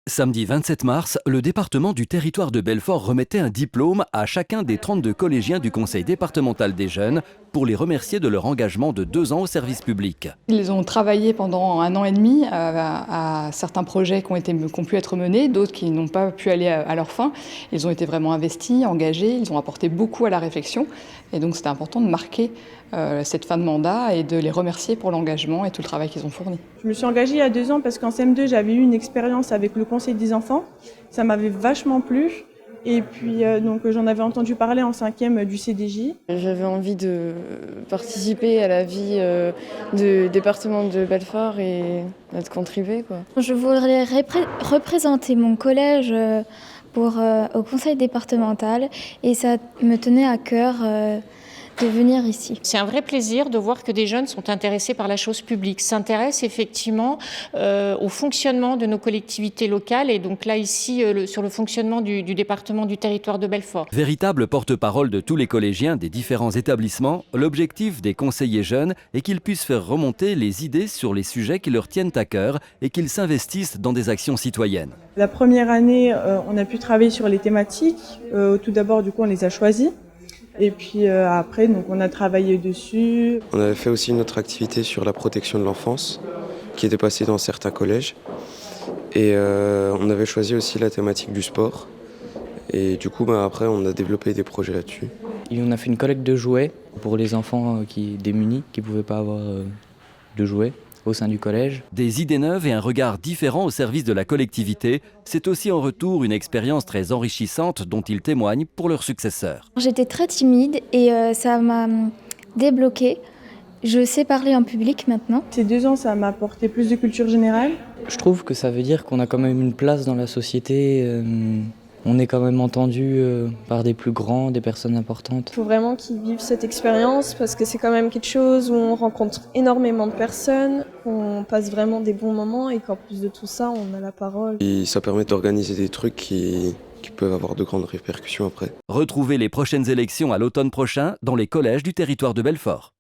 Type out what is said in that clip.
Samedi 27 mars, le département du Territoire de Belfort remettait un diplôme à chacun des 32 collégiens du conseil départemental des jeunes pour les remercier de leur engagement de 2 ans au service public. Ils ont travaillé pendant 1 an et demi à certains projets qui ont pu être menés, d'autres qui n'ont pas pu aller à leur fin. Ils ont été vraiment investis, engagés, ils ont apporté beaucoup à la réflexion. Et donc c'était important de marquer cette fin de mandat et de les remercier pour l'engagement et tout le travail qu'ils ont fourni. Je me suis engagée il y a 2 ans parce qu'en CM2, j'avais eu une expérience avec le conseil des enfants. Ça m'avait vachement plu. Et puis donc j'en avais entendu parler en 5e du CDJ. J'avais envie de participer à la vie du département de Belfort et de contribuer, quoi. Je voudrais représenter mon collège au conseil départemental et ça me tenait à cœur de venir ici. C'est un vrai plaisir de voir que des jeunes sont intéressés par la chose publique, s'intéressent effectivement au fonctionnement de nos collectivités locales et donc là ici sur le fonctionnement du département du Territoire de Belfort. Véritable porte-parole de tous les collégiens des différents établissements, l'objectif des conseillers jeunes est qu'ils puissent faire remonter les idées sur les sujets qui leur tiennent à cœur et qu'ils s'investissent dans des actions citoyennes. La première année, on a pu travailler sur les thématiques. Tout d'abord, du coup, on les a choisies. Et puis après, donc, on a travaillé dessus. On avait fait aussi une autre activité sur la protection de l'enfance qui était passée dans certains collèges. Et on avait choisi aussi la thématique du sport. Et du coup, après, on a développé des projets là-dessus. Et on a fait une collecte de jouets pour les enfants démunis qui ne pouvaient pas avoir de jouets au sein du collège. Des idées neuves et un regard différent au service de la collectivité, c'est aussi en retour une expérience très enrichissante dont ils témoignent pour leurs successeurs. J'étais très timide et ça m'a débloquée. Je sais parler en public maintenant. Ces 2 ans, ça m'a apporté plus de culture générale. Je trouve que ça veut dire qu'on a quand même une place dans la société. On est quand même entendu par des plus grands, des personnes importantes. Il faut vraiment qu'ils vivent cette expérience parce que c'est quand même quelque chose où on rencontre énormément de personnes, on passe vraiment des bons moments et qu'en plus de tout ça, on a la parole. Et ça permet d'organiser des trucs qui peuvent avoir de grandes répercussions après. Retrouvez les prochaines élections à l'automne prochain dans les collèges du Territoire de Belfort.